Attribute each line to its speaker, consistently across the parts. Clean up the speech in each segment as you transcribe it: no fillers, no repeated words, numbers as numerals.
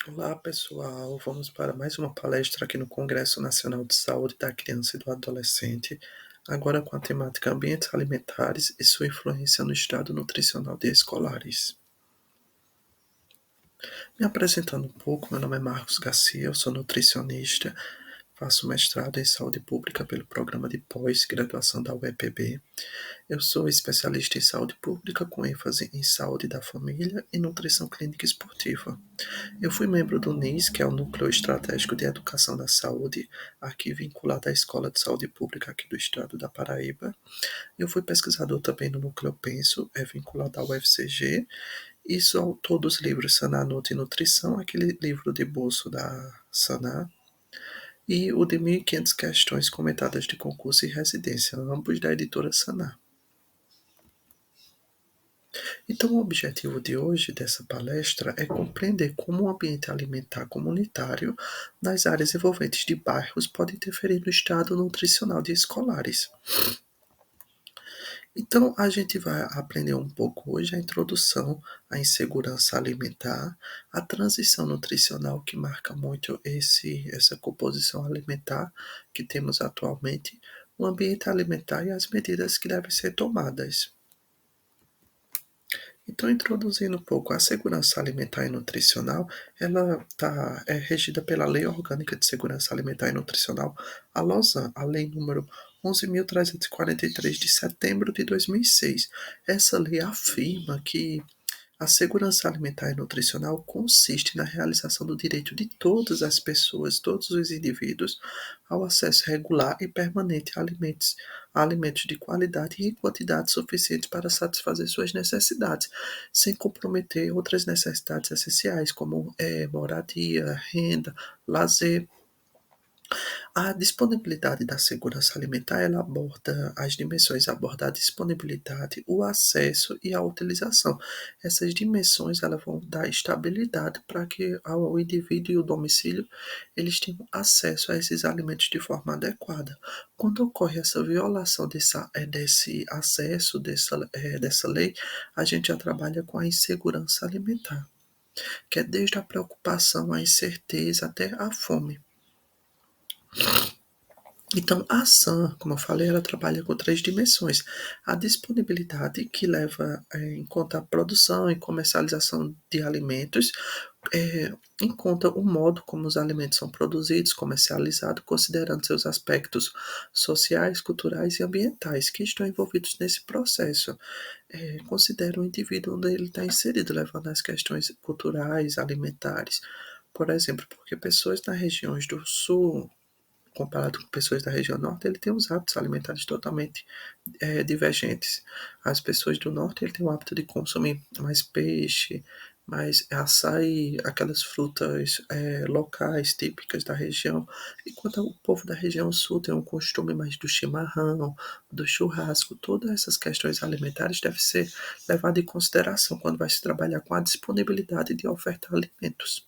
Speaker 1: Olá, pessoal. Vamos para mais uma palestra aqui no Congresso Nacional de Saúde da Criança e do Adolescente, agora com a temática Ambientes Alimentares e sua influência no estado nutricional de escolares. Me apresentando um pouco, meu nome é Marcos Garcia, eu sou nutricionista, faço mestrado em saúde pública pelo programa de pós-graduação da UEPB. Eu sou especialista em saúde pública com ênfase em saúde da família e nutrição clínica esportiva. Eu fui membro do NIS, que é o Núcleo Estratégico de Educação da Saúde, aqui vinculado à Escola de Saúde Pública aqui do estado da Paraíba. Eu fui pesquisador também no Núcleo Penso, vinculado ao UFCG, e sou autor dos livros Sanar Nutri e Nutrição, aquele livro de bolso da Sanar, e o de 1.500 questões comentadas de concurso e residência, ambos da editora Sanar. Então, o objetivo de hoje dessa palestra é compreender como o ambiente alimentar comunitário nas áreas envolventes de bairros pode interferir no estado nutricional de escolares. Então, a gente vai aprender um pouco hoje a introdução à insegurança alimentar, a transição nutricional que marca muito essa composição alimentar que temos atualmente, o ambiente alimentar e as medidas que devem ser tomadas. Então, introduzindo um pouco a segurança alimentar e nutricional, ela é regida pela Lei Orgânica de Segurança Alimentar e Nutricional, a LOSAN, a Lei número 11.343 de setembro de 2006. Essa lei afirma que a segurança alimentar e nutricional consiste na realização do direito de todas as pessoas, todos os indivíduos, ao acesso regular e permanente a alimentos de qualidade e em quantidade suficiente para satisfazer suas necessidades, sem comprometer outras necessidades essenciais, como moradia, renda, lazer. A disponibilidade da segurança alimentar, ela aborda as dimensões, aborda a disponibilidade, o acesso e a utilização. Essas dimensões, elas vão dar estabilidade para que o indivíduo e o domicílio eles tenham acesso a esses alimentos de forma adequada. Quando ocorre essa violação desse acesso, dessa lei, a gente já trabalha com a insegurança alimentar, que é desde a preocupação, a incerteza até a fome. Então, a ação, como eu falei, ela trabalha com três dimensões. A disponibilidade, que leva em conta a produção e comercialização de alimentos, em conta o modo como os alimentos são produzidos, comercializados, considerando seus aspectos sociais, culturais e ambientais que estão envolvidos nesse processo. Considera o indivíduo onde ele está inserido, levando as questões culturais, alimentares. Por exemplo, porque pessoas nas regiões do sul, comparado com pessoas da região norte, ele tem uns hábitos alimentares totalmente divergentes. As pessoas do norte ele tem o hábito de consumir mais peixe, mais açaí, aquelas frutas locais, típicas da região, enquanto o povo da região sul tem um costume mais do chimarrão, do churrasco. Todas essas questões alimentares devem ser levadas em consideração quando vai se trabalhar com a disponibilidade de ofertar alimentos.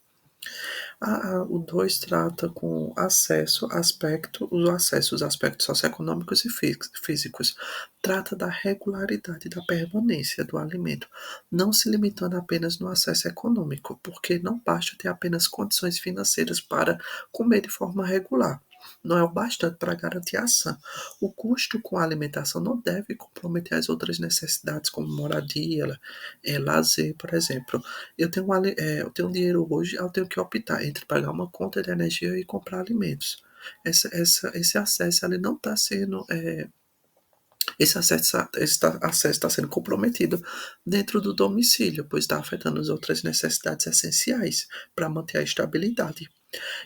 Speaker 1: O 2 trata com os aspectos socioeconômicos e físicos. Trata da regularidade da permanência do alimento, não se limitando apenas no acesso econômico, porque não basta ter apenas condições financeiras para comer de forma regular. Não é o bastante para garantir a ação. O custo com a alimentação não deve comprometer as outras necessidades, como moradia, lazer, por exemplo. Eu tenho dinheiro hoje, eu tenho que optar entre pagar uma conta de energia e comprar alimentos. Esse acesso ele não está sendo. Esse acesso está sendo comprometido dentro do domicílio, pois está afetando as outras necessidades essenciais para manter a estabilidade.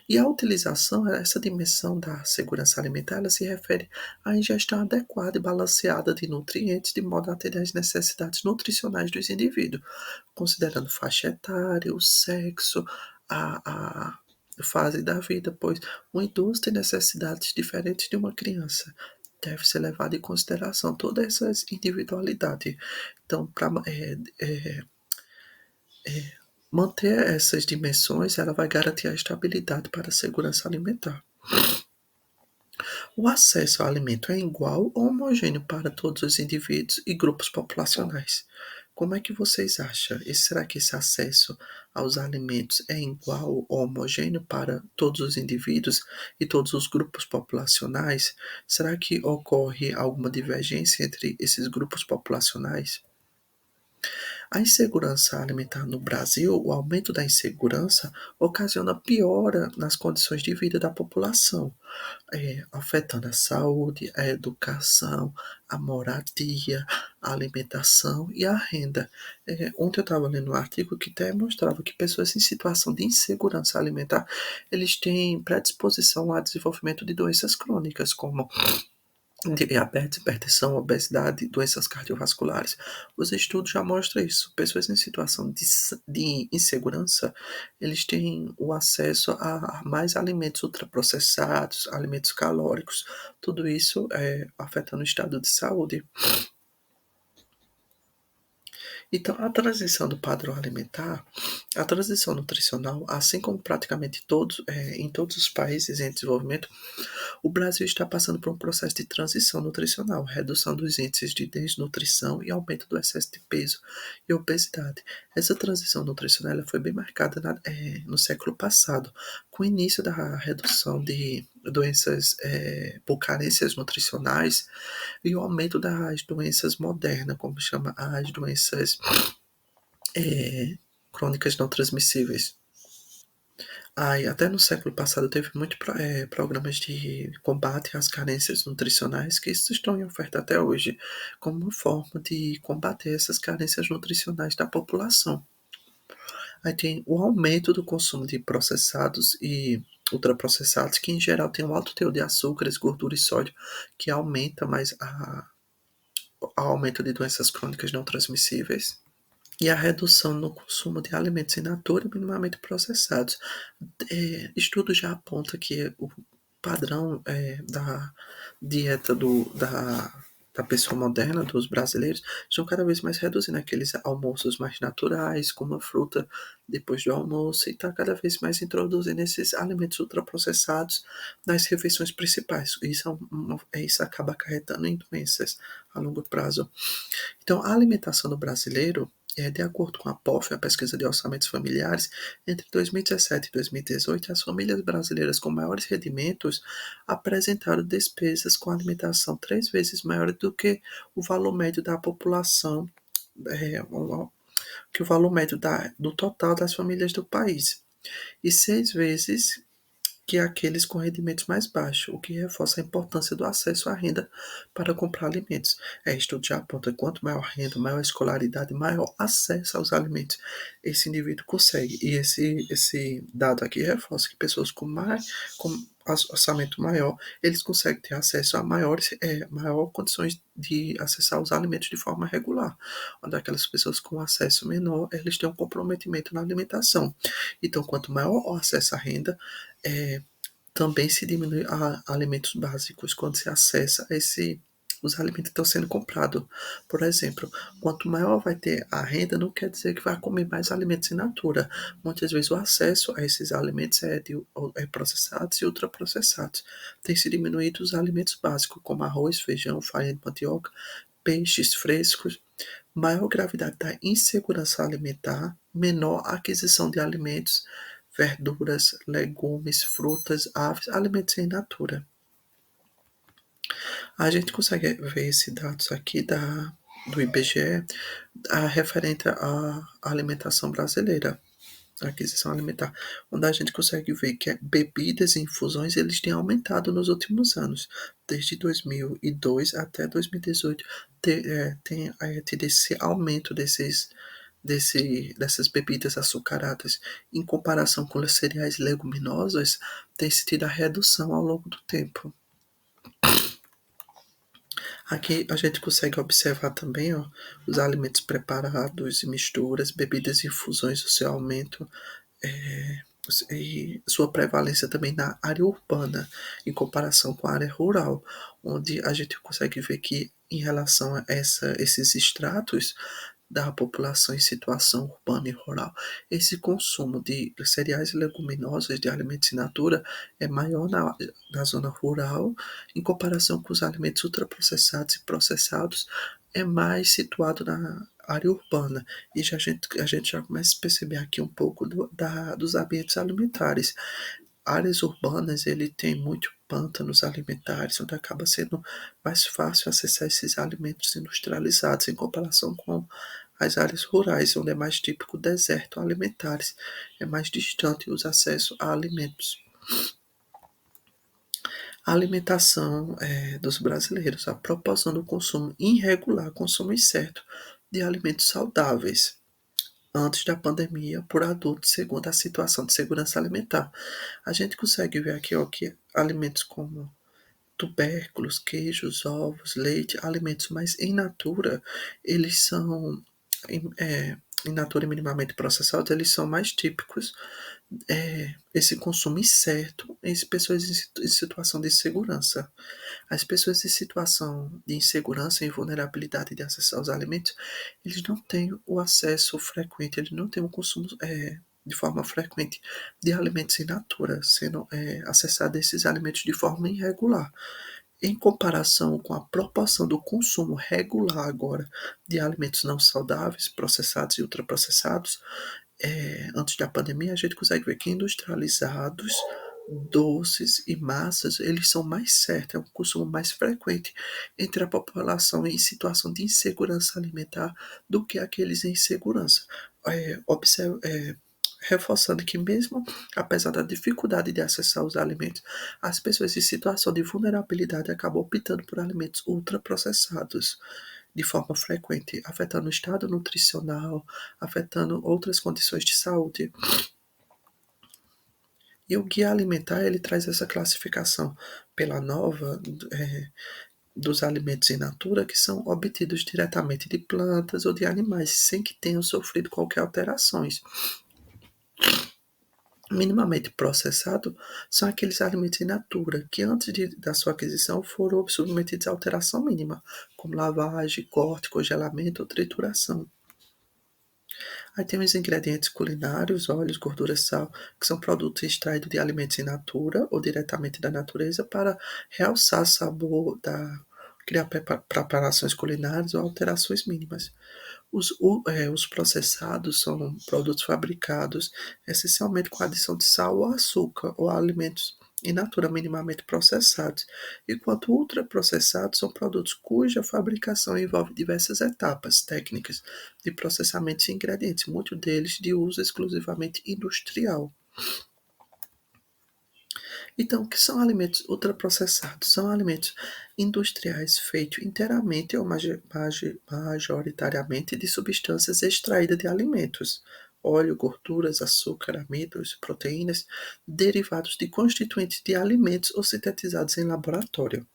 Speaker 1: E a utilização, essa dimensão da segurança alimentar, ela se refere à ingestão adequada e balanceada de nutrientes, de modo a atender às necessidades nutricionais dos indivíduos, considerando faixa etária, o sexo, a fase da vida, pois uma idoso tem necessidades diferentes de uma criança. Deve ser levado em consideração todas essas individualidades. Então, para manter essas dimensões, ela vai garantir a estabilidade para a segurança alimentar. O acesso ao alimento é igual ou homogêneo para todos os indivíduos e grupos populacionais. Como é que vocês acham? E será que esse acesso aos alimentos é igual ou homogêneo para todos os indivíduos e todos os grupos populacionais? Será que ocorre alguma divergência entre esses grupos populacionais? A insegurança alimentar no Brasil, o aumento da insegurança ocasiona piora nas condições de vida da população, afetando a saúde, a educação, a moradia, a alimentação e a renda. Ontem eu estava lendo um artigo que até mostrava que pessoas em situação de insegurança alimentar, eles têm predisposição ao desenvolvimento de doenças crônicas, como diabetes, hipertensão, obesidade, doenças cardiovasculares. Os estudos já mostram isso. Pessoas em situação de insegurança, eles têm o acesso a mais alimentos ultraprocessados, alimentos calóricos, tudo isso afetando o estado de saúde. Então, a transição do padrão alimentar, a transição nutricional, assim como praticamente em todos os países em desenvolvimento, o Brasil está passando por um processo de transição nutricional, redução dos índices de desnutrição e aumento do excesso de peso e obesidade. Essa transição nutricional ela foi bem marcada no século passado, com o início da redução de doenças por carências nutricionais e o aumento das doenças modernas, como chama as doenças é, crônicas não transmissíveis. Até no século passado teve muitos programas de combate às carências nutricionais que estão em oferta até hoje, como uma forma de combater essas carências nutricionais da população. Aí tem o aumento do consumo de processados e ultraprocessados, que em geral tem um alto teor de açúcares, gordura e sódio, que aumenta mais o aumento de doenças crônicas não transmissíveis. E a redução no consumo de alimentos in natura e minimamente processados. Estudos já apontam que o padrão da dieta da pessoa moderna, dos brasileiros, estão cada vez mais reduzindo aqueles almoços mais naturais, com uma fruta depois do almoço, e está cada vez mais introduzindo esses alimentos ultraprocessados nas refeições principais. Isso acaba acarretando em doenças a longo prazo. Então, a alimentação do brasileiro, de acordo com a POF, a Pesquisa de Orçamentos Familiares, entre 2017 e 2018, as famílias brasileiras com maiores rendimentos apresentaram despesas com alimentação 3 vezes maiores do que o valor médio da população, que o valor médio do total das famílias do país, e 6 vezes que aqueles com rendimentos mais baixos, o que reforça a importância do acesso à renda para comprar alimentos. Estudo já aponta que quanto maior renda, maior escolaridade, maior acesso aos alimentos esse indivíduo consegue. E esse dado aqui reforça que pessoas com orçamento maior, eles conseguem ter acesso a maior condições de acessar os alimentos de forma regular. Onde aquelas pessoas com acesso menor, eles têm um comprometimento na alimentação. Então, quanto maior o acesso à renda, é, também se diminui a alimentos básicos quando se acessa os alimentos que estão sendo comprados. Por exemplo, quanto maior vai ter a renda, não quer dizer que vai comer mais alimentos in natura. Muitas vezes o acesso a esses alimentos é processados e ultraprocessados. Tem se diminuído os alimentos básicos, como arroz, feijão, farinha de mandioca, peixes frescos. Maior gravidade da insegurança alimentar, menor aquisição de alimentos, verduras, legumes, frutas, aves, alimentos in natura. A gente consegue ver esses dados aqui do IBGE referente à alimentação brasileira, a aquisição alimentar, onde a gente consegue ver que bebidas e infusões eles têm aumentado nos últimos anos, desde 2002 até 2018, tem tido esse aumento dessas bebidas açucaradas. Em comparação com os cereais leguminosas, tem se tido a redução ao longo do tempo. Aqui a gente consegue observar também os alimentos preparados e misturas, bebidas e infusões, o seu aumento e sua prevalência também na área urbana, em comparação com a área rural, onde a gente consegue ver que, em relação a esses estratos da população em situação urbana e rural, esse consumo de cereais e leguminosas, de alimentos in natura, é maior na zona rural, em comparação com os alimentos ultraprocessados e processados, é mais situado área urbana. E a gente já começa a perceber aqui um pouco dos ambientes alimentares. Áreas urbanas, ele tem muito pântanos alimentares, onde acaba sendo mais fácil acessar esses alimentos industrializados em comparação com as áreas rurais, onde é mais típico deserto alimentares, é mais distante os acessos a alimentos. A alimentação dos brasileiros, a proporção do consumo irregular, consumo incerto de alimentos saudáveis antes da pandemia por adultos, segundo a situação de segurança alimentar. A gente consegue ver aqui ó, que alimentos como tubérculos, queijos, ovos, leite, alimentos mais in natura, eles são in natura e minimamente processados, eles são mais típicos esse consumo incerto em pessoas em situação de insegurança. As pessoas em situação de insegurança e vulnerabilidade de acessar os alimentos, eles não têm o acesso frequente, eles não têm o consumo de forma frequente de alimentos in natura, sendo acessado esses alimentos de forma irregular. Em comparação com a proporção do consumo regular agora de alimentos não saudáveis, processados e ultraprocessados, antes da pandemia, a gente consegue ver que industrializados, doces e massas, eles são mais certos, é um consumo mais frequente entre a população em situação de insegurança alimentar do que aqueles em segurança. Reforçando que mesmo apesar da dificuldade de acessar os alimentos, as pessoas em situação de vulnerabilidade acabam optando por alimentos ultraprocessados de forma frequente, afetando o estado nutricional, afetando outras condições de saúde. E o guia alimentar ele traz essa classificação pela nova dos alimentos in natura que são obtidos diretamente de plantas ou de animais, sem que tenham sofrido qualquer alterações. Minimamente processado são aqueles alimentos in natura que antes da sua aquisição foram submetidos a alteração mínima, como lavagem, corte, congelamento ou trituração. Aí tem os ingredientes culinários, óleos, gordura, sal, que são produtos extraídos de alimentos in natura ou diretamente da natureza para realçar o sabor, criar preparações culinárias ou alterações mínimas. Os processados são produtos fabricados essencialmente com adição de sal ou açúcar ou alimentos in natura minimamente processados, enquanto ultraprocessados são produtos cuja fabricação envolve diversas etapas técnicas de processamento de ingredientes, muitos deles de uso exclusivamente industrial. Então, o que são alimentos ultraprocessados? São alimentos industriais feitos inteiramente ou majoritariamente de substâncias extraídas de alimentos, óleo, gorduras, açúcar, amidos, proteínas, derivados de constituintes de alimentos ou sintetizados em laboratório.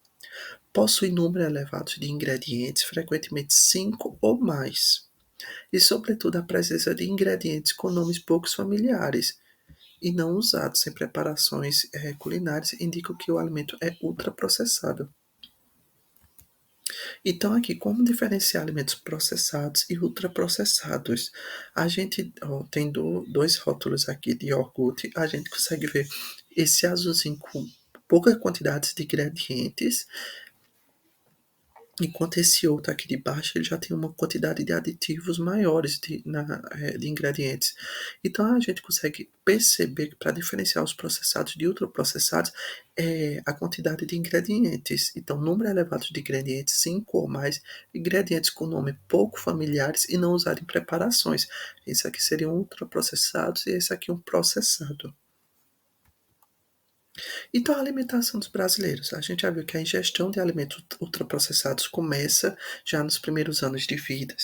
Speaker 1: Possui número elevado de ingredientes, frequentemente 5 ou mais, e, sobretudo, a presença de ingredientes com nomes poucos familiares e não usados em preparações culinárias indicam que o alimento é ultraprocessado. Então, aqui, como diferenciar alimentos processados e ultraprocessados? A gente tem dois rótulos aqui de iogurte, a gente consegue ver esse azulzinho com pouca quantidade de ingredientes, enquanto esse outro aqui de baixo ele já tem uma quantidade de aditivos maiores de ingredientes. Então a gente consegue perceber que para diferenciar os processados de ultraprocessados é a quantidade de ingredientes. Então, número elevado de ingredientes, 5 ou mais, ingredientes com nome pouco familiares e não usados em preparações. Esse aqui seriam ultraprocessados e esse aqui um processado. Então, a alimentação dos brasileiros. A gente já viu que a ingestão de alimentos ultraprocessados começa já nos primeiros anos de vida.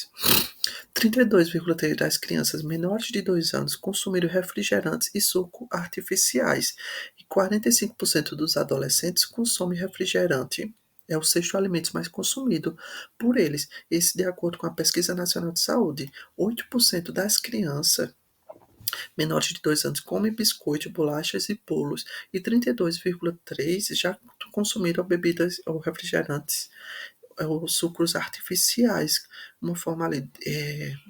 Speaker 1: 32,3% das crianças menores de 2 anos consumiram refrigerantes e suco artificiais. E 45% dos adolescentes consomem refrigerante. É o sexto alimento mais consumido por eles. Esse de acordo com a Pesquisa Nacional de Saúde. 8% das crianças menores de 2 anos comem biscoito, bolachas e bolos, e 32,3% já consumiram bebidas ou refrigerantes ou sucos artificiais, uma forma ali,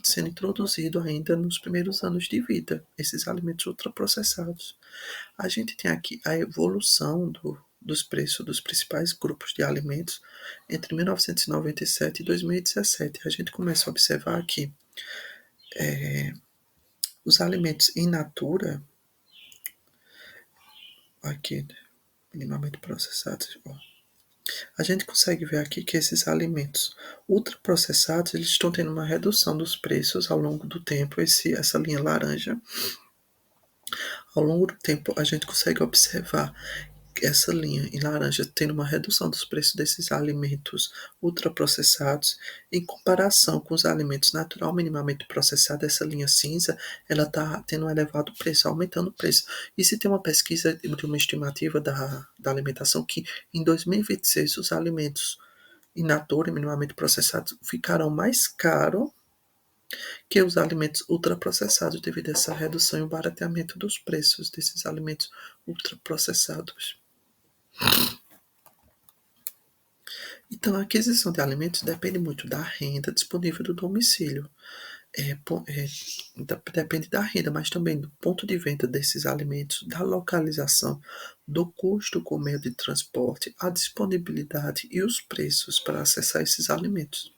Speaker 1: sendo introduzido ainda nos primeiros anos de vida, esses alimentos ultraprocessados. A gente tem aqui a evolução dos preços dos principais grupos de alimentos entre 1997 e 2017. A gente começa a observar que os alimentos in natura, aqui, minimamente processados, ó, a gente consegue ver aqui que esses alimentos ultraprocessados eles estão tendo uma redução dos preços ao longo do tempo. Essa linha laranja, ao longo do tempo, a gente consegue observar essa linha em laranja tendo uma redução dos preços desses alimentos ultraprocessados em comparação com os alimentos natural minimamente processados. Essa linha cinza ela está tendo um elevado preço, aumentando o preço. E se tem uma pesquisa de uma estimativa da alimentação que em 2026 os alimentos in natura minimamente processados ficarão mais caros que os alimentos ultraprocessados devido a essa redução e o barateamento dos preços desses alimentos ultraprocessados. Então, a aquisição de alimentos depende muito da renda disponível do domicílio. Depende da renda, mas também do ponto de venda desses alimentos, da localização, do custo com meio de transporte, a disponibilidade e os preços para acessar esses alimentos.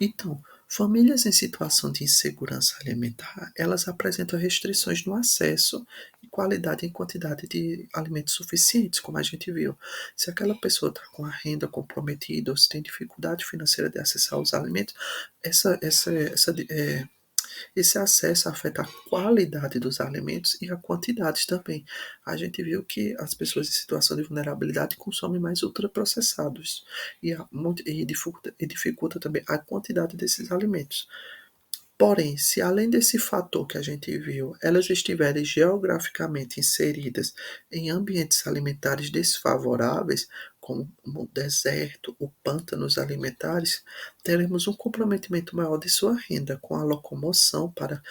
Speaker 1: Então, famílias em situação de insegurança alimentar, elas apresentam restrições no acesso e qualidade em quantidade de alimentos suficientes, como a gente viu. Se aquela pessoa está com a renda comprometida ou se tem dificuldade financeira de acessar os alimentos, esse acesso afeta a qualidade dos alimentos e a quantidade também. A gente viu que as pessoas em situação de vulnerabilidade consomem mais ultraprocessados e dificulta também a quantidade desses alimentos. Porém, se além desse fator que a gente viu, elas estiverem geograficamente inseridas em ambientes alimentares desfavoráveis, como o deserto, o pântanos alimentares, teremos um comprometimento maior de sua renda com a locomoção para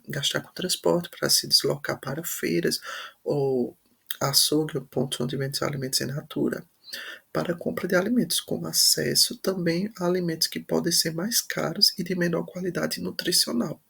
Speaker 1: gastar com transporte, para se deslocar para feiras ou açougue, pontos onde vende alimentos in natura para a compra de alimentos, com acesso também a alimentos que podem ser mais caros e de menor qualidade nutricional.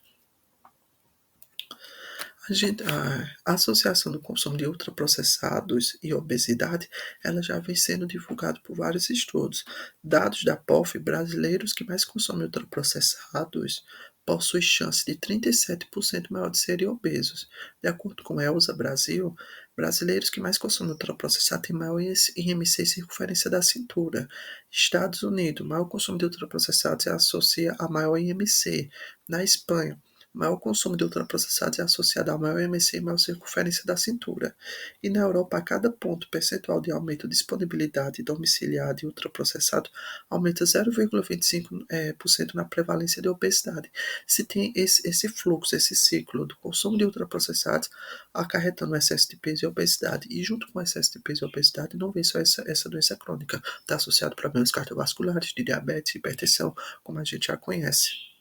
Speaker 1: A Associação do Consumo de Ultraprocessados e Obesidade, ela já vem sendo divulgada por vários estudos. Dados da POF, brasileiros que mais consomem ultraprocessados possuem chance de 37% maior de serem obesos. De acordo com a ELSA Brasil, brasileiros que mais consomem ultraprocessado têm maior IMC e circunferência da cintura. Estados Unidos, maior consumo de ultraprocessados se associa a maior IMC. Na Espanha, maior consumo de ultraprocessados é associado a maior IMC e maior circunferência da cintura. E na Europa, a cada ponto percentual de aumento de disponibilidade domiciliar de ultraprocessado aumenta 0,25% na prevalência de obesidade. Se tem esse fluxo, esse ciclo do consumo de ultraprocessados acarretando excesso de peso e obesidade. E junto com excesso de peso e obesidade, não vem só essa doença crônica. Está associado a problemas cardiovasculares, de diabetes, hipertensão, como a gente já conhece.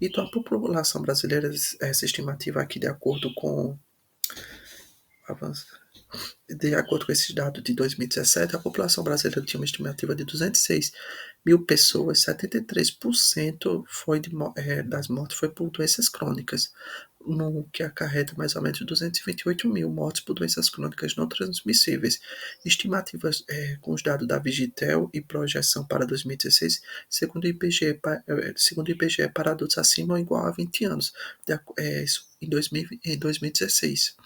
Speaker 1: Então, a população brasileira, essa estimativa aqui, de acordo com esses dados de 2017, a população brasileira tinha uma estimativa de 206 mil pessoas, 73% das mortes foi por doenças crônicas, no que acarreta mais ou menos 228 mil mortes por doenças crônicas não transmissíveis. Estimativas com os dados da Vigitel e projeção para 2016, segundo o IBGE para adultos acima ou igual a 20 anos, isso em 2016.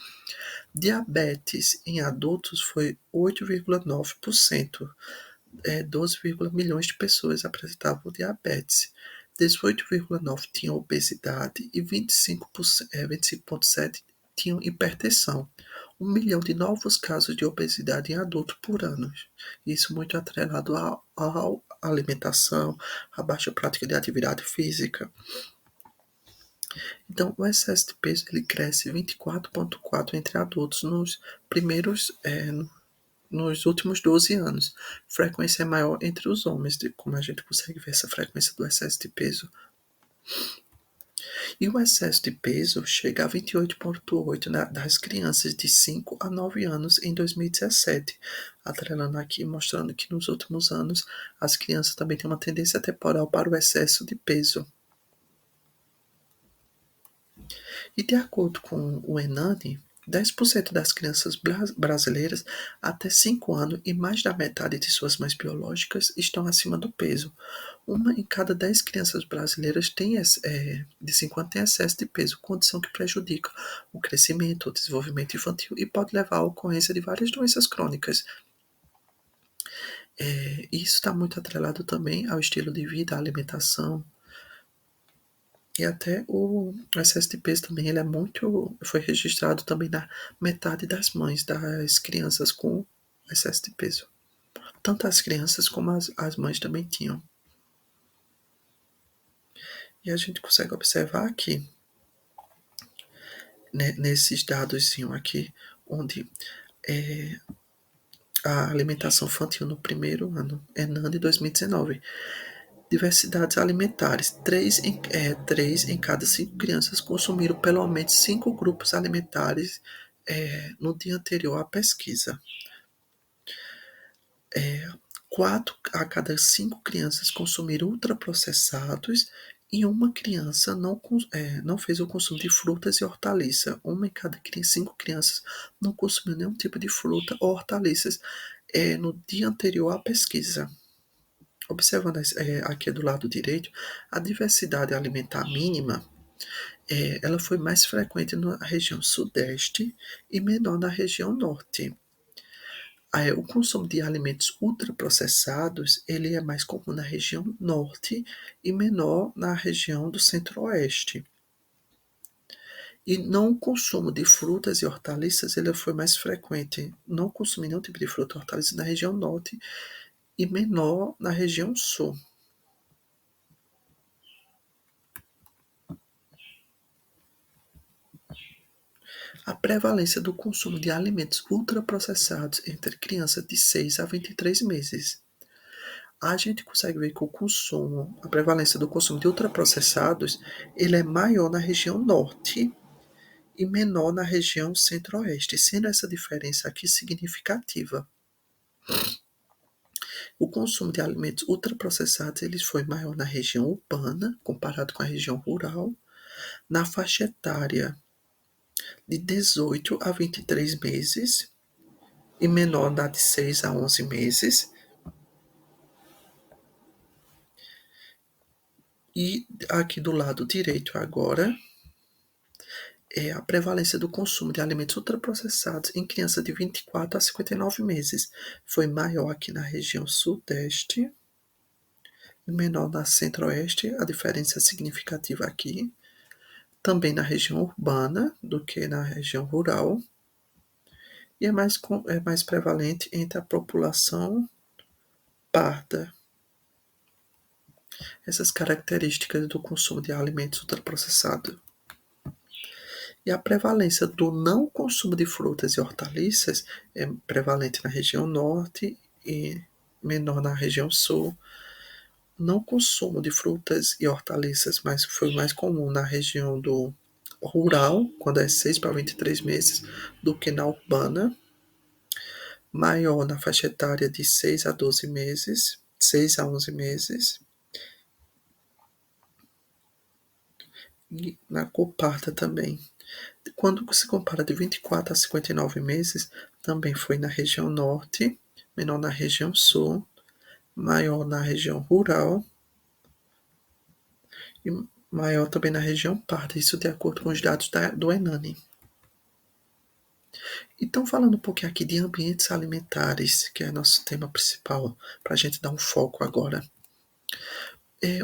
Speaker 1: Diabetes em adultos foi 8,9%. 12 milhões de pessoas apresentavam diabetes. 18,9% tinham obesidade e 25,7% tinham hipertensão. 1 milhão de novos casos de obesidade em adulto por ano. Isso muito atrelado à alimentação, à baixa prática de atividade física. Então, o excesso de peso ele cresce 24,4% entre adultos nos últimos 12 anos. Frequência é maior entre os homens, como a gente consegue ver essa frequência do excesso de peso. E o excesso de peso chega a 28,8% das crianças de 5 a 9 anos em 2017. Atrelando aqui, mostrando que nos últimos anos as crianças também têm uma tendência temporal para o excesso de peso. E de acordo com o ENANI, 10% das crianças brasileiras até 5 anos e mais da metade de suas mães biológicas estão acima do peso. Uma em cada 10 crianças brasileiras de 5 anos tem excesso de peso, condição que prejudica o crescimento, o desenvolvimento infantil e pode levar à ocorrência de várias doenças crônicas. Isso está muito atrelado também ao estilo de vida, à alimentação, e até o excesso de peso também, foi registrado também na metade das mães das crianças com excesso de peso. Tanto as crianças como as mães também tinham. E a gente consegue observar aqui, né, nesses dados aqui, onde a alimentação infantil no primeiro ano, ENAN de 2019, diversidades alimentares. 3 em cada 5 crianças consumiram pelo menos 5 grupos alimentares no dia anterior à pesquisa. 4 a cada 5 crianças consumiram ultraprocessados e uma criança não fez o consumo de frutas e hortaliças. Uma em cada 5 crianças não consumiu nenhum tipo de fruta ou hortaliças no dia anterior à pesquisa. Observando aqui do lado direito, a diversidade alimentar mínima ela foi mais frequente na região sudeste e menor na região norte. O consumo de alimentos ultraprocessados ele é mais comum na região norte e menor na região do centro-oeste. E não o consumo de frutas e hortaliças ele foi mais frequente. Não consumir nenhum tipo de fruta e hortaliça na região norte e menor na região sul. A prevalência do consumo de alimentos ultraprocessados entre crianças de 6 a 23 meses. A gente consegue ver que a prevalência do consumo de ultraprocessados, ele é maior na região norte e menor na região centro-oeste, sendo essa diferença aqui significativa. O consumo de alimentos ultraprocessados ele foi maior na região urbana, comparado com a região rural, na faixa etária de 18 a 23 meses e menor na de 6 a 11 meses. E aqui do lado direito agora a prevalência do consumo de alimentos ultraprocessados em crianças de 24 a 59 meses. Foi maior aqui na região sudeste e menor na centro-oeste, a diferença é significativa aqui. Também na região urbana do que na região rural. E é mais prevalente entre a população parda. Essas características do consumo de alimentos ultraprocessados. E a prevalência do não consumo de frutas e hortaliças é prevalente na região norte e menor na região sul. Não consumo de frutas e hortaliças, mas foi mais comum na região do rural, quando é 6 para 23 meses, do que na urbana. Maior na faixa etária de 6 a 12 meses, 6 a 11 meses. E na coparda também. Quando se compara de 24 a 59 meses, também foi na região norte, menor na região sul, maior na região rural e maior também na região parda, isso de acordo com os dados do ENANI. Então, falando um pouquinho aqui de ambientes alimentares, que é nosso tema principal, para a gente dar um foco agora.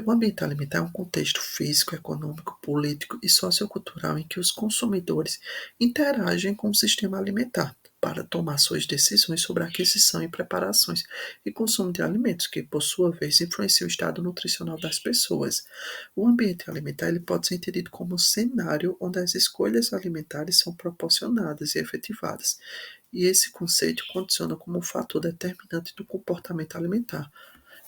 Speaker 1: O ambiente alimentar é um contexto físico, econômico, político e sociocultural em que os consumidores interagem com o sistema alimentar para tomar suas decisões sobre a aquisição e preparações e consumo de alimentos, que, por sua vez, influenciam o estado nutricional das pessoas. O ambiente alimentar ele pode ser entendido como um cenário onde as escolhas alimentares são proporcionadas e efetivadas, e esse conceito condiciona como um fator determinante do comportamento alimentar.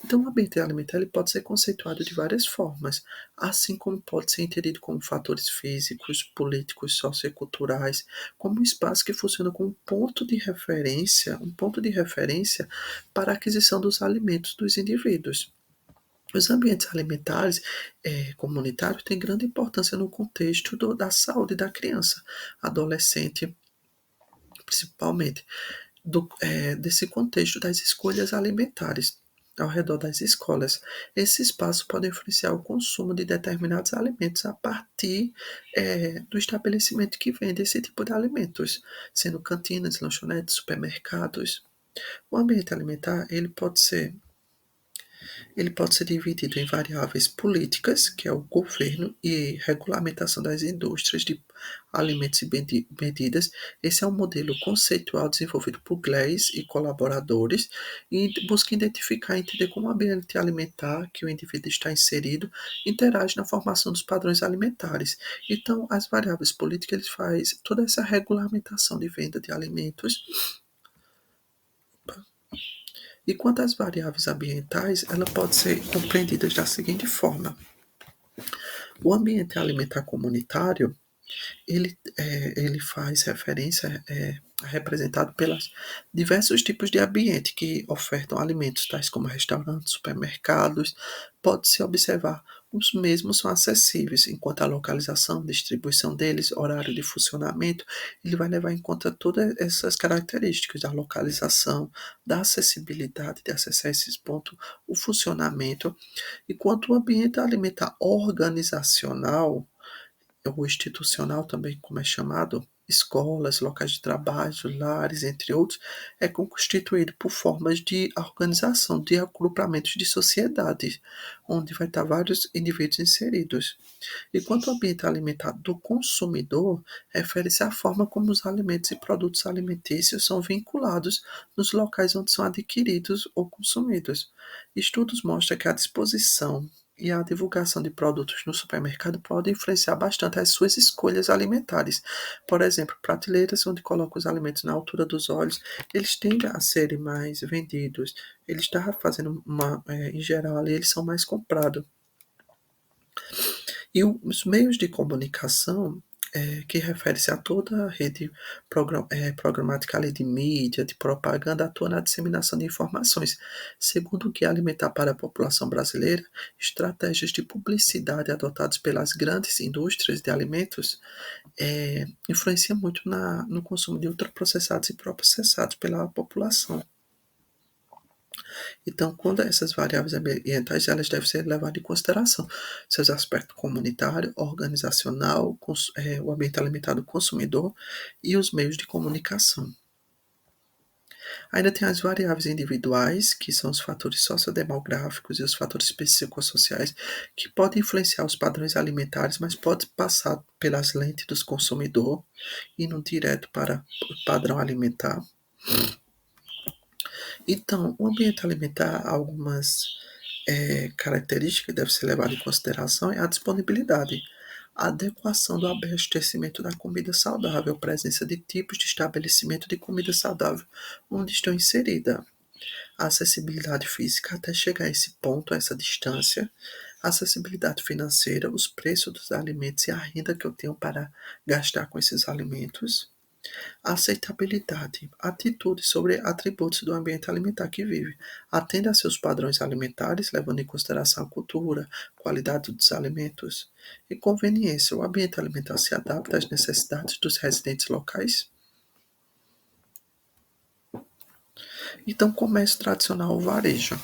Speaker 1: Então, o ambiente alimentar ele pode ser conceituado de várias formas, assim como pode ser entendido como fatores físicos, políticos, socioculturais, como um espaço que funciona como um ponto de referência para a aquisição dos alimentos dos indivíduos. Os ambientes alimentares comunitários têm grande importância no contexto da saúde da criança, adolescente principalmente desse contexto das escolhas alimentares ao redor das escolas. Esse espaço pode influenciar o consumo de determinados alimentos a partir do estabelecimento que vende esse tipo de alimentos, sendo cantinas, lanchonetes, supermercados. O ambiente alimentar ele pode ser dividido em variáveis políticas, que é o governo e regulamentação das indústrias de alimentos e bebidas. Esse é um modelo conceitual desenvolvido por Glass e colaboradores e busca identificar e entender como o ambiente alimentar que o indivíduo está inserido interage na formação dos padrões alimentares. Então, as variáveis políticas ele faz toda essa regulamentação de venda de alimentos. E quanto às variáveis ambientais, ela pode ser compreendida da seguinte forma: o ambiente alimentar comunitário ele faz referência, representado pelos diversos tipos de ambiente que ofertam alimentos, tais como restaurantes, supermercados. Pode-se observar os mesmos são acessíveis, enquanto a localização, distribuição deles, horário de funcionamento, ele vai levar em conta todas essas características da localização, da acessibilidade de acessar esses pontos, o funcionamento. Enquanto o ambiente alimentar organizacional, ou institucional também, como é chamado, escolas, locais de trabalho, lares, entre outros, é constituído por formas de organização, de agrupamentos de sociedade, onde vai estar vários indivíduos inseridos. Enquanto o ambiente alimentar do consumidor refere-se à forma como os alimentos e produtos alimentícios são vinculados nos locais onde são adquiridos ou consumidos. Estudos mostram que a disposição e a divulgação de produtos no supermercado pode influenciar bastante as suas escolhas alimentares. Por exemplo, prateleiras onde colocam os alimentos na altura dos olhos, eles tendem a serem mais vendidos. Eles estão fazendo em geral, ali, eles são mais comprados. E os meios de comunicação, que refere-se a toda a rede programática ali de mídia, de propaganda, atua na disseminação de informações. Segundo o Guia Alimentar para a População Brasileira, estratégias de publicidade adotadas pelas grandes indústrias de alimentos influenciam muito no consumo de ultraprocessados e processados pela população. Então, quando essas variáveis ambientais, elas devem ser levadas em consideração seus aspectos comunitário, organizacional, o ambiente alimentar do consumidor e os meios de comunicação. Ainda tem as variáveis individuais, que são os fatores sociodemográficos e os fatores psicossociais, que podem influenciar os padrões alimentares, mas pode passar pelas lentes do consumidor, indo direto para o padrão alimentar. Então, o ambiente alimentar, algumas características que devem ser levadas em consideração é a disponibilidade, a adequação do abastecimento da comida saudável, presença de tipos de estabelecimento de comida saudável onde estão inseridas, a acessibilidade física até chegar a esse ponto, a essa distância, a acessibilidade financeira, os preços dos alimentos e a renda que eu tenho para gastar com esses alimentos, aceitabilidade, atitude sobre atributos do ambiente alimentar que vive. Atenda a seus padrões alimentares, levando em consideração a cultura, qualidade dos alimentos e conveniência. O ambiente alimentar se adapta às necessidades dos residentes locais. Então, comércio tradicional ou varejo.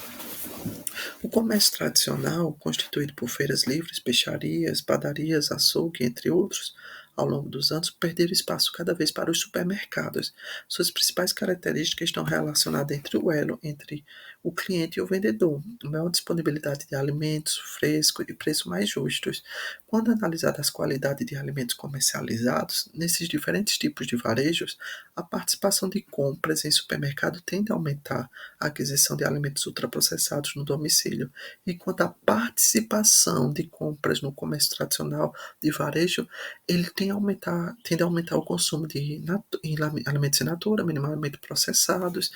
Speaker 1: O comércio tradicional, constituído por feiras livres, peixarias, padarias, açougue, entre outros, ao longo dos anos, perderam espaço cada vez para os supermercados. Suas principais características estão relacionadas entre o elo entre o cliente e o vendedor, maior disponibilidade de alimentos frescos e preços mais justos. Quando analisadas as qualidades de alimentos comercializados, nesses diferentes tipos de varejos, a participação de compras em supermercado tende a aumentar a aquisição de alimentos ultraprocessados no domicílio, enquanto a participação de compras no comércio tradicional de varejo, ele tende a aumentar o consumo de alimentos in natura, minimamente processados,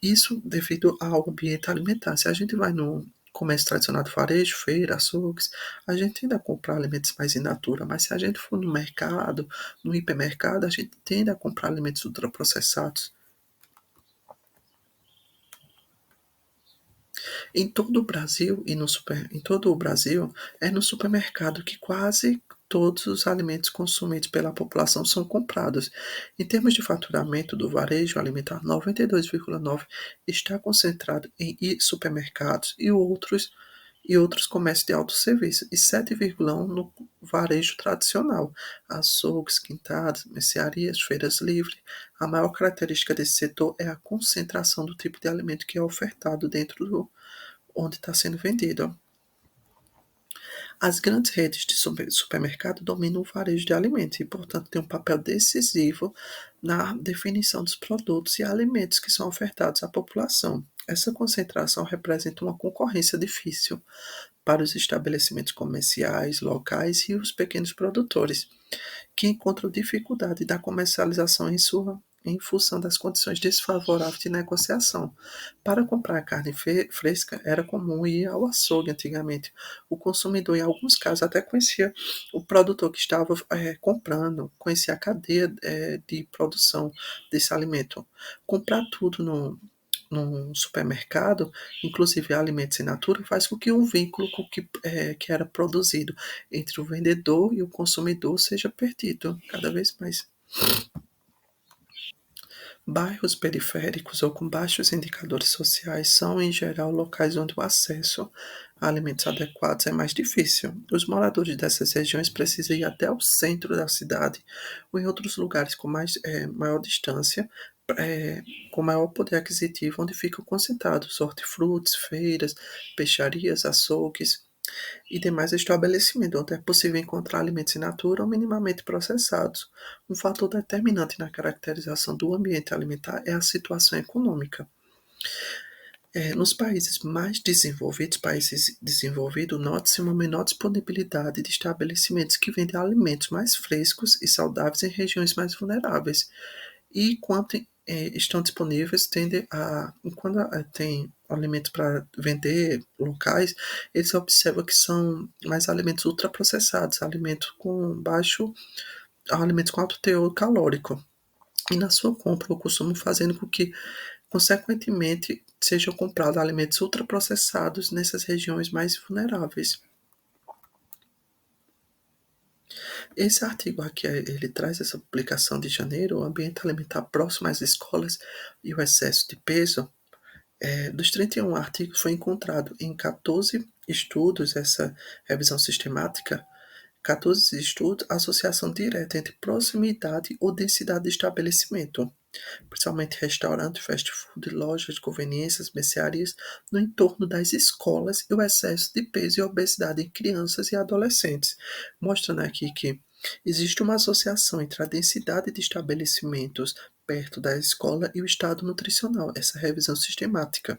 Speaker 1: isso devido ao ambiente alimentar. Se a gente vai no comércio tradicional de varejo, feira, açougues, a gente tende a comprar alimentos mais in natura, mas se a gente for no mercado, no hipermercado, a gente tende a comprar alimentos ultraprocessados. Em todo o Brasil, é no supermercado que quase todos os alimentos consumidos pela população são comprados. Em termos de faturamento do varejo alimentar, 92,9% está concentrado em supermercados e outros comércios de autosserviço, e 7,1% no varejo tradicional, açougues, quintais, mercearias, feiras livres. A maior característica desse setor é a concentração do tipo de alimento que é ofertado dentro do onde está sendo vendido. As grandes redes de supermercado dominam o varejo de alimentos e, portanto, têm um papel decisivo na definição dos produtos e alimentos que são ofertados à população. Essa concentração representa uma concorrência difícil para os estabelecimentos comerciais, locais e os pequenos produtores, que encontram dificuldade da comercialização em função das condições desfavoráveis de negociação. Para comprar carne fresca, era comum ir ao açougue antigamente. O consumidor, em alguns casos, até conhecia o produtor que estava comprando, conhecia a cadeia de produção desse alimento. Comprar tudo num supermercado, inclusive alimentos in natura, faz com que o vínculo que era produzido entre o vendedor e o consumidor seja perdido cada vez mais. Bairros periféricos ou com baixos indicadores sociais são, em geral, locais onde o acesso a alimentos adequados é mais difícil. Os moradores dessas regiões precisam ir até o centro da cidade ou em outros lugares com maior distância, eh, com maior poder aquisitivo, onde ficam concentrados hortifrutis, feiras, peixarias, açougues e demais estabelecimentos, onde é possível encontrar alimentos in natura ou minimamente processados. Um fator determinante na caracterização do ambiente alimentar é a situação econômica. Nos países mais desenvolvidos, países desenvolvidos, nota-se uma menor disponibilidade de estabelecimentos que vendem alimentos mais frescos e saudáveis em regiões mais vulneráveis. E quando estão disponíveis, quando tem alimentos para vender locais, eles observam que são mais alimentos ultraprocessados, alimentos com alto teor calórico. E na sua compra, eu costumo fazendo com que, consequentemente, sejam comprados alimentos ultraprocessados nessas regiões mais vulneráveis. Esse artigo aqui, ele traz essa publicação de janeiro, o ambiente alimentar próximo às escolas e o excesso de peso. Dos 31 artigos, foi encontrado em 14 estudos, essa revisão sistemática, 14 estudos, associação direta entre proximidade ou densidade de estabelecimento, principalmente restaurantes, fast food, lojas de conveniências, mercearias, no entorno das escolas e o excesso de peso e obesidade em crianças e adolescentes, mostrando aqui que existe uma associação entre a densidade de estabelecimentos perto da escola e o estado nutricional, essa revisão sistemática.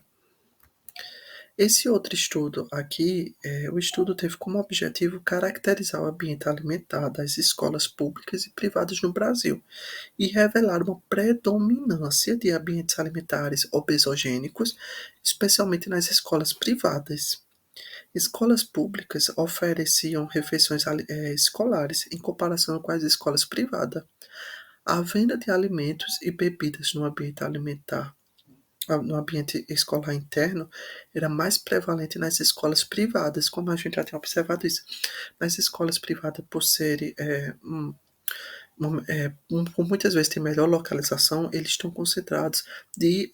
Speaker 1: Esse outro estudo aqui, o estudo teve como objetivo caracterizar o ambiente alimentar das escolas públicas e privadas no Brasil e revelar uma predominância de ambientes alimentares obesogênicos, especialmente nas escolas privadas. Escolas públicas ofereciam refeições escolares em comparação com as escolas privadas. A venda de alimentos e bebidas no ambiente escolar interno era mais prevalente nas escolas privadas, como a gente já tinha observado isso. Nas escolas privadas, por serem por muitas vezes ter melhor localização, eles estão concentrados de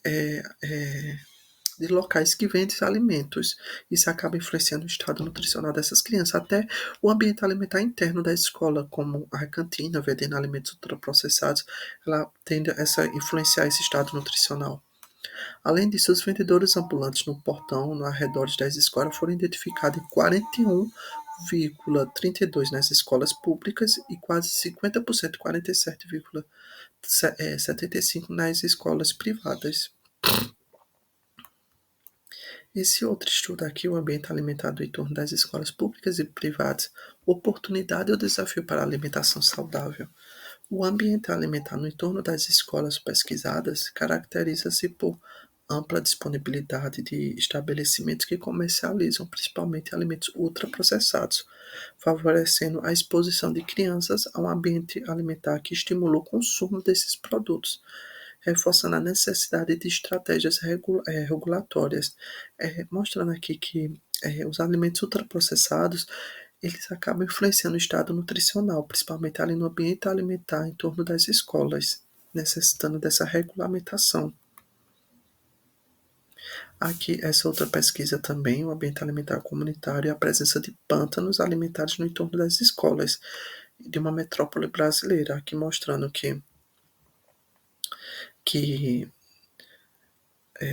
Speaker 1: locais que vendem alimentos. Isso acaba influenciando o estado nutricional dessas crianças, até o ambiente alimentar interno da escola, como a cantina, vendendo alimentos ultraprocessados, ela tende a influenciar esse estado nutricional. Além disso, os vendedores ambulantes no portão, no arredores das escolas, foram identificados em 41,32% nas escolas públicas e quase 50%, 47,75% nas escolas privadas. Esse outro estudo aqui, o ambiente alimentar do entorno das escolas públicas e privadas, oportunidade ou desafio para a alimentação saudável. O ambiente alimentar no entorno das escolas pesquisadas caracteriza-se por ampla disponibilidade de estabelecimentos que comercializam principalmente alimentos ultraprocessados, favorecendo a exposição de crianças a um ambiente alimentar que estimula o consumo desses produtos, reforçando a necessidade de estratégias regulatórias, mostrando aqui que os alimentos ultraprocessados eles acabam influenciando o estado nutricional, principalmente ali no ambiente alimentar em torno das escolas, necessitando dessa regulamentação. Aqui, essa outra pesquisa também, o ambiente alimentar comunitário e a presença de pântanos alimentares no entorno das escolas de uma metrópole brasileira, aqui mostrando que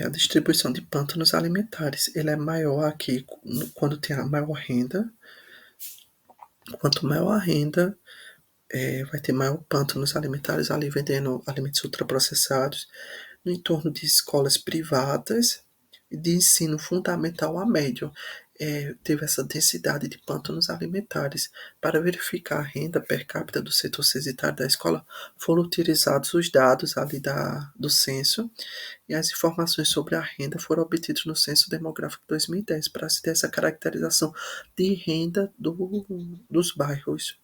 Speaker 1: a distribuição de pântanos alimentares ele é maior aqui quando tem a maior renda. Quanto maior a renda, vai ter maior pântanos alimentares ali vendendo alimentos ultraprocessados no entorno de escolas privadas de ensino fundamental a médio. Teve essa densidade de pântanos alimentares. Para verificar a renda per capita do setor censitário da escola, foram utilizados os dados ali do censo e as informações sobre a renda foram obtidas no Censo Demográfico 2010 para se ter essa caracterização de renda dos bairros.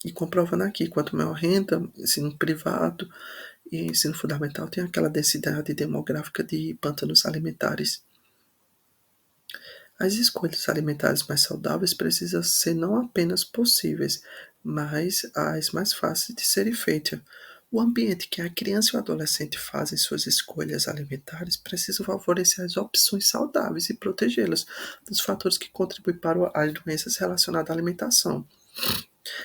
Speaker 1: E comprovando aqui, quanto maior renda, ensino privado e ensino fundamental tem aquela densidade demográfica de pântanos alimentares. As escolhas alimentares mais saudáveis precisam ser não apenas possíveis, mas as mais fáceis de serem feitas. O ambiente que a criança e o adolescente fazem suas escolhas alimentares precisa favorecer as opções saudáveis e protegê-las dos fatores que contribuem para as doenças relacionadas à alimentação.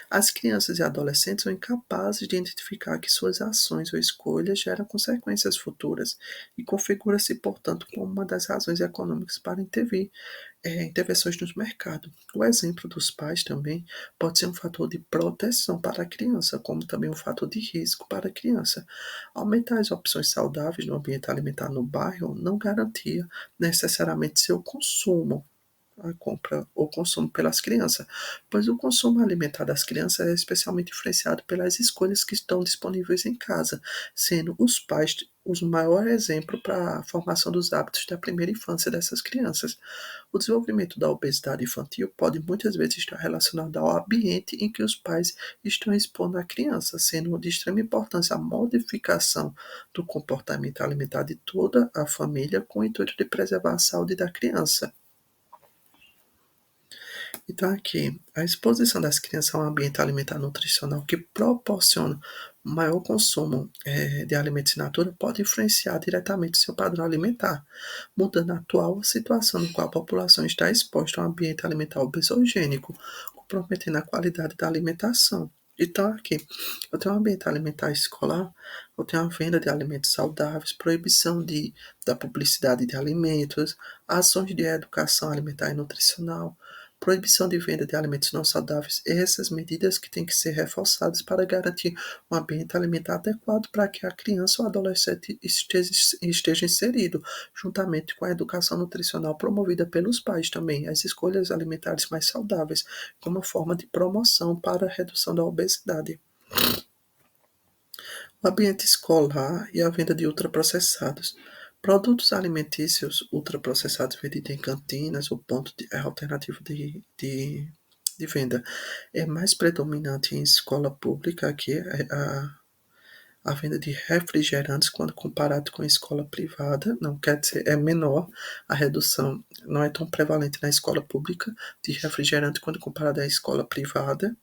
Speaker 1: As crianças e adolescentes são incapazes de identificar que suas ações ou escolhas geram consequências futuras e configura-se, portanto, como uma das razões econômicas para intervenções nos mercados. O exemplo dos pais também pode ser um fator de proteção para a criança, como também um fator de risco para a criança. Aumentar as opções saudáveis no ambiente alimentar no bairro não garantia necessariamente seu consumo, a compra ou consumo pelas crianças, pois o consumo alimentar das crianças é especialmente influenciado pelas escolhas que estão disponíveis em casa, sendo os pais os maior exemplo para a formação dos hábitos da primeira infância dessas crianças. O desenvolvimento da obesidade infantil pode muitas vezes estar relacionado ao ambiente em que os pais estão expondo a criança, sendo de extrema importância a modificação do comportamento alimentar de toda a família com o intuito de preservar a saúde da criança. Então, aqui, a exposição das crianças a um ambiente alimentar nutricional que proporciona maior consumo de alimentos in natura pode influenciar diretamente seu padrão alimentar, mudando a atual situação no qual a população está exposta a um ambiente alimentar obesogênico, comprometendo a qualidade da alimentação. Então, aqui, eu tenho um ambiente alimentar escolar, eu tenho a venda de alimentos saudáveis, proibição da publicidade de alimentos, ações de educação alimentar e nutricional, proibição de venda de alimentos não saudáveis, essas medidas que têm que ser reforçadas para garantir um ambiente alimentar adequado para que a criança ou adolescente esteja inserido, juntamente com a educação nutricional promovida pelos pais também, as escolhas alimentares mais saudáveis, como forma de promoção para a redução da obesidade. O ambiente escolar e a venda de ultraprocessados. Produtos alimentícios ultraprocessados vendidos em cantinas ou ponto de alternativo de venda. É mais predominante em escola pública aqui a venda de refrigerantes quando comparado com a escola privada. Não quer dizer, é menor, a redução não é tão prevalente na escola pública de refrigerante quando comparado à escola privada.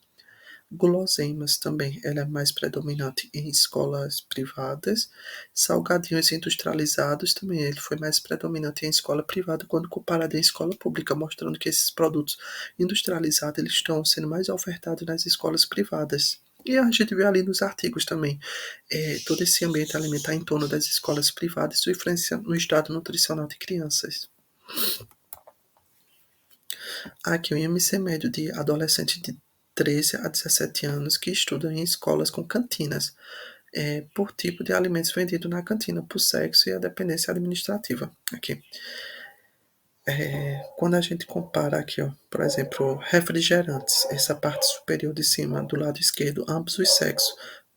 Speaker 1: Guloseimas também, ela é mais predominante em escolas privadas. Salgadinhos industrializados também, ele foi mais predominante em escola privada quando comparado em escola pública, mostrando que esses produtos industrializados eles estão sendo mais ofertados nas escolas privadas. E a gente vê ali nos artigos também, todo esse ambiente alimentar em torno das escolas privadas e sua influência no estado nutricional de crianças. Aqui o IMC médio de adolescentes de 13 a 17 anos que estudam em escolas com cantinas, por tipo de alimentos vendidos na cantina, por sexo e a dependência administrativa. Aqui. Quando a gente compara aqui, ó, por exemplo, refrigerantes, essa parte superior de cima, do lado esquerdo, ambos os sexos,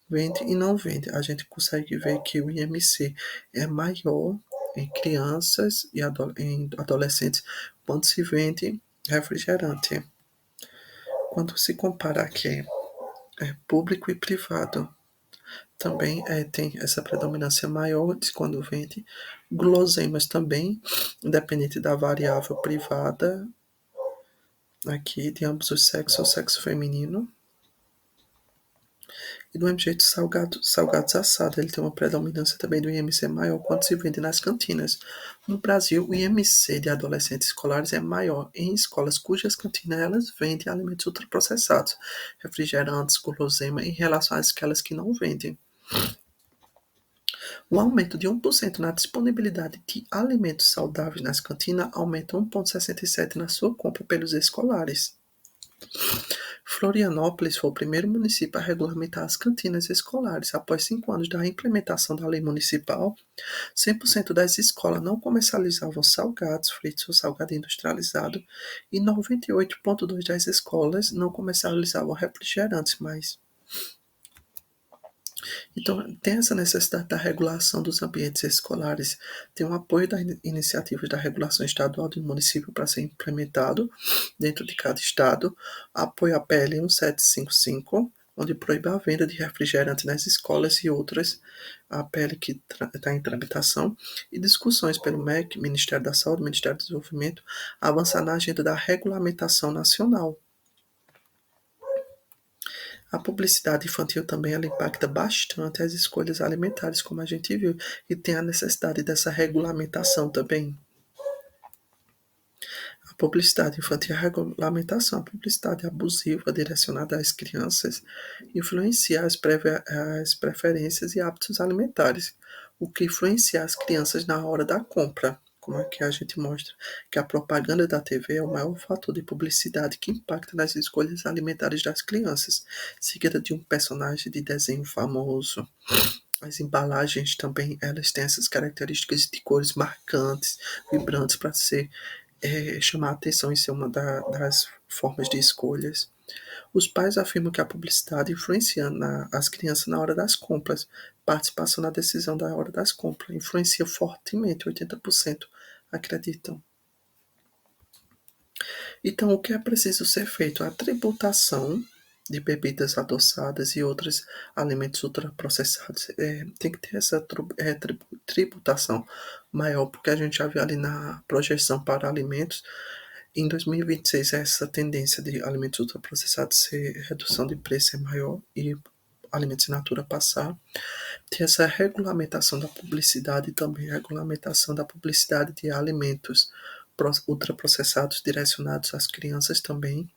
Speaker 1: vende e não vende. A gente consegue ver que o IMC é maior em crianças e em adolescentes quando se vende refrigerante. Quando se compara aqui público e privado, também tem essa predominância maior de quando vende. Guloseimas também, independente da variável privada, aqui de ambos os sexos, ou sexo feminino. E do mesmo jeito, salgados assados, ele tem uma predominância também do IMC maior quando se vende nas cantinas. No Brasil, o IMC de adolescentes escolares é maior em escolas cujas cantinas elas vendem alimentos ultraprocessados, refrigerantes, guloseima, em relação àquelas que não vendem. O aumento de 1% na disponibilidade de alimentos saudáveis nas cantinas aumenta 1,67% na sua compra pelos escolares. Florianópolis foi o primeiro município a regulamentar as cantinas escolares. Após 5 anos da implementação da lei municipal, 100% das escolas não comercializavam salgados, fritos ou salgado industrializado e 98,2% das escolas não comercializavam refrigerantes mais. Então, tem essa necessidade da regulação dos ambientes escolares, tem o apoio das iniciativas da regulação estadual do município para ser implementado dentro de cada estado, apoio à PL 1755, onde proíbe a venda de refrigerante nas escolas e outras, a PL que está em tramitação, e discussões pelo MEC, Ministério da Saúde, Ministério do Desenvolvimento, avançar na agenda da regulamentação nacional. A publicidade infantil também ela impacta bastante as escolhas alimentares, como a gente viu, e tem a necessidade dessa regulamentação também. A publicidade infantil é a regulamentação. A publicidade abusiva direcionada às crianças influencia as preferências e hábitos alimentares, o que influencia as crianças na hora da compra. Como aqui a gente mostra que a propaganda da TV é o maior fator de publicidade que impacta nas escolhas alimentares das crianças, seguida de um personagem de desenho famoso. As embalagens também elas têm essas características de cores marcantes, vibrantes para ser chamar a atenção e ser uma das formas de escolhas. Os pais afirmam que a publicidade influencia as crianças na hora das compras, participação na decisão da hora das compras, influencia fortemente, 80% acreditam. Então, o que é preciso ser feito? A tributação de bebidas adoçadas e outros alimentos ultraprocessados. Tem que ter essa tributação maior, porque a gente já viu ali na projeção para alimentos, em 2026 essa tendência de alimentos ultraprocessados ser redução de preço é maior e alimentos in natura passar. Tem essa regulamentação da publicidade e também regulamentação da publicidade de alimentos ultraprocessados direcionados às crianças também.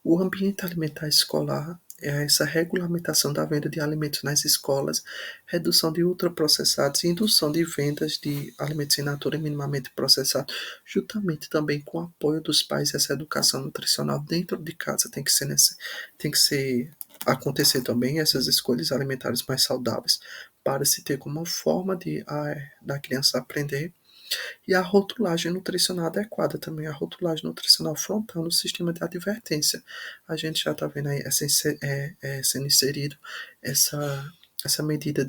Speaker 1: O ambiente alimentar escolar é essa regulamentação da venda de alimentos nas escolas, redução de ultraprocessados e indução de vendas de alimentos in natura minimamente processados, juntamente também com o apoio dos pais. Essa educação nutricional dentro de casa tem que ser acontecer também essas escolhas alimentares mais saudáveis para se ter como forma da criança aprender, e a rotulagem nutricional adequada também, a rotulagem nutricional frontal no sistema de advertência. A gente já está vendo aí sendo inserido essa medida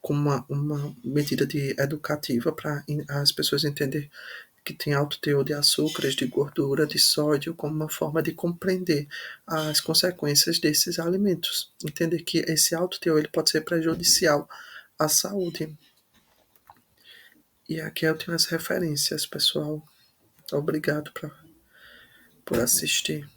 Speaker 1: como uma medida educativa para as pessoas entenderem que tem alto teor de açúcares, de gordura, de sódio, como uma forma de compreender as consequências desses alimentos. Entender que esse alto teor ele pode ser prejudicial à saúde. E aqui eu tenho as referências, pessoal. Obrigado por assistir.